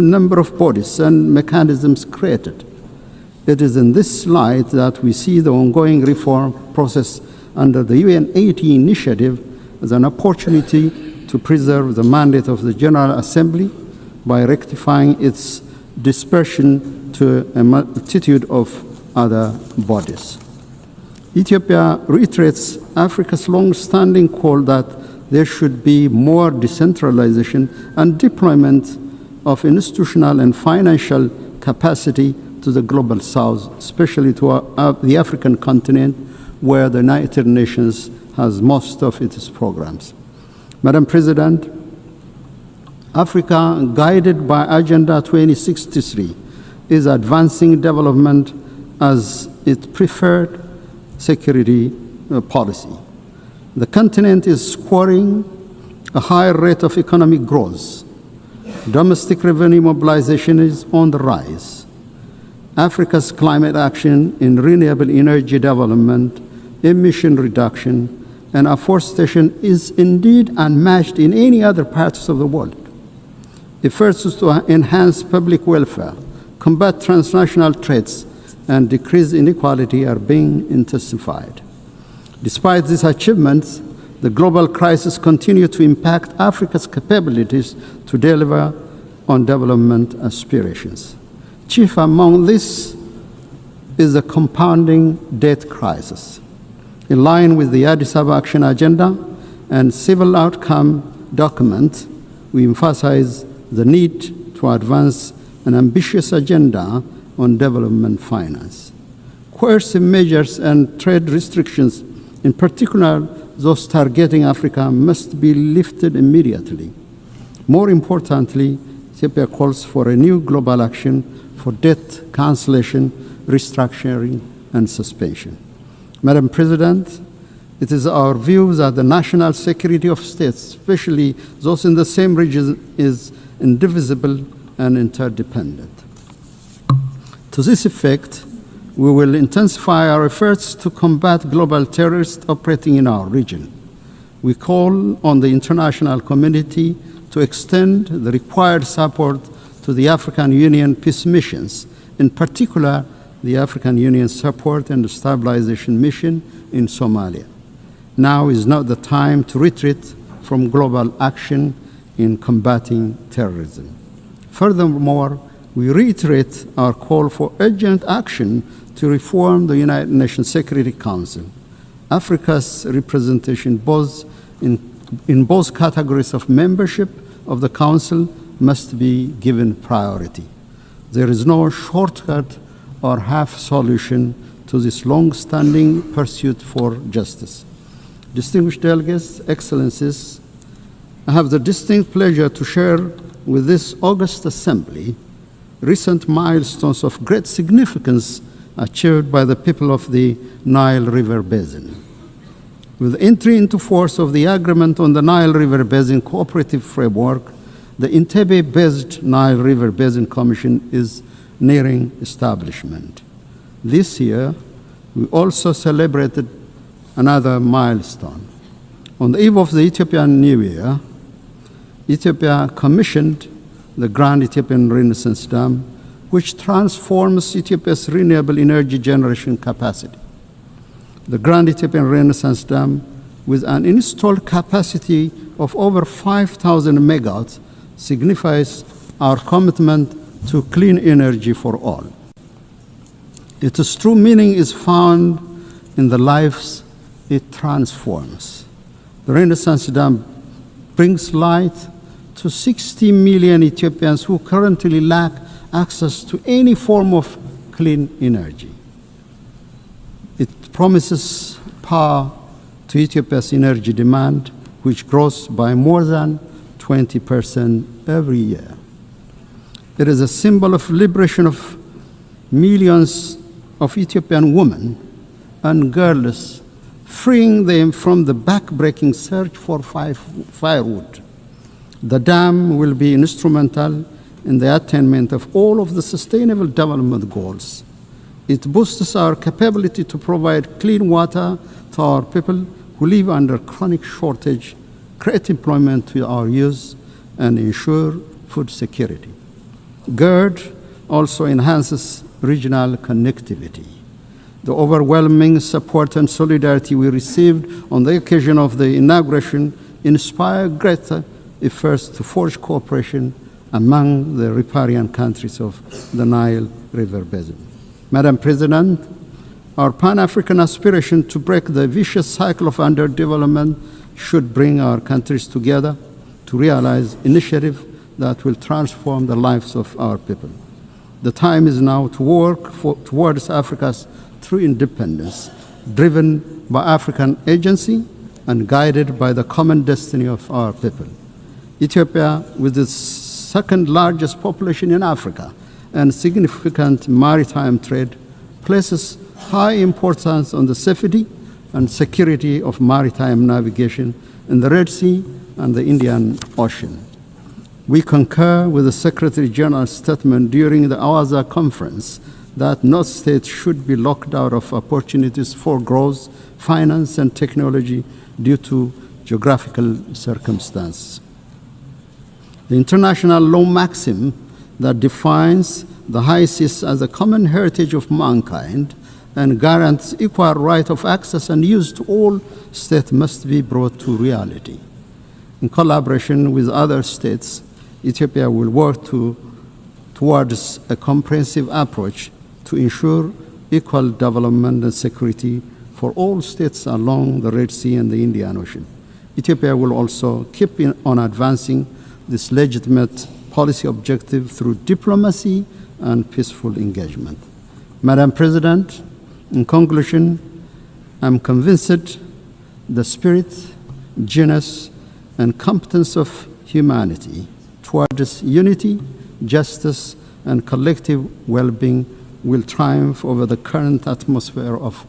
number of bodies and mechanisms created. It is in this light that we see the ongoing reform process under the UN 80 initiative as an opportunity to preserve the mandate of the General Assembly by rectifying its dispersion to a multitude of other bodies. Ethiopia reiterates Africa's long-standing call that there should be more decentralization and deployment of institutional and financial capacity to the global south, especially to the African continent, where the United Nations has most of its programs. Madam President, Africa, guided by Agenda 2063, is advancing development as its preferred security policy. The continent is scoring a higher rate of economic growth. Domestic revenue mobilization is on the rise. Africa's climate action in renewable energy development, emission reduction, and afforestation is indeed unmatched in any other parts of the world. Efforts to enhance public welfare, combat transnational threats, and decrease inequality are being intensified. Despite these achievements, the global crisis continues to impact Africa's capabilities to deliver on development aspirations. Chief among this is the compounding debt crisis. In line with the Addis Ababa Action Agenda and Civil Outcome document, we emphasize the need to advance an ambitious agenda on development finance. Coercive measures and trade restrictions, in particular those targeting Africa, must be lifted immediately. More importantly, Ethiopia calls for a new global action for debt cancellation, restructuring, and suspension. Madam President, it is our view that the national security of states, especially those in the same region, is indivisible and interdependent. To this effect, we will intensify our efforts to combat global terrorists operating in our region. We call on the international community to extend the required support to the African Union peace missions, in particular the African Union Support and Stabilization Mission in Somalia. Now is not the time to retreat from global action in combating terrorism. Furthermore, we reiterate our call for urgent action to reform the United Nations Security Council. Africa's representation in both categories of membership of the Council must be given priority. There is no shortcut or half solution to this long-standing pursuit for justice. Distinguished delegates, excellencies, I have the distinct pleasure to share with this august assembly recent milestones of great significance achieved by the people of the Nile River Basin. With entry into force of the Agreement on the Nile River Basin Cooperative Framework, the Entebbe-based Nile River Basin Commission is nearing establishment. This year, we also celebrated another milestone. On the eve of the Ethiopian New Year, Ethiopia commissioned the Grand Ethiopian Renaissance Dam, which transforms Ethiopia's renewable energy generation capacity. The Grand Ethiopian Renaissance Dam, with an installed capacity of over 5,000 megawatts, signifies our commitment to clean energy for all. Its true meaning is found in the lives it transforms. The Renaissance Dam brings light to 60 million Ethiopians who currently lack access to any form of clean energy. It promises power to Ethiopia's energy demand, which grows by more than 20% every year. It is a symbol of liberation of millions of Ethiopian women and girls, freeing them from the back-breaking search for firewood. The dam will be instrumental in the attainment of all of the Sustainable Development Goals. It boosts our capability to provide clean water to our people who live under chronic shortage, create employment to our youth, and ensure food security. GERD also enhances regional connectivity. The overwhelming support and solidarity we received on the occasion of the inauguration inspired greater efforts to forge cooperation among the riparian countries of the Nile River Basin. Madam President, our Pan-African aspiration to break the vicious cycle of underdevelopment should bring our countries together to realize initiatives that will transform the lives of our people. The time is now to work towards Africa's true independence, driven by African agency and guided by the common destiny of our people. Ethiopia, with its second largest population in Africa and significant maritime trade, places high importance on the safety and security of maritime navigation in the Red Sea and the Indian Ocean. We concur with the Secretary General's statement during the Awaza conference that no state should be locked out of opportunities for growth, finance, and technology due to geographical circumstances. The international law maxim that defines the high seas as a common heritage of mankind and guarantees equal right of access and use to all states must be brought to reality. In collaboration with other states, Ethiopia will work towards a comprehensive approach to ensure equal development and security for all states along the Red Sea and the Indian Ocean. Ethiopia will also keep on advancing this legitimate policy objective through diplomacy and peaceful engagement. Madam President, in conclusion, I'm convinced the spirit, genius, and competence of humanity towards unity, justice, and collective well-being will triumph over the current atmosphere of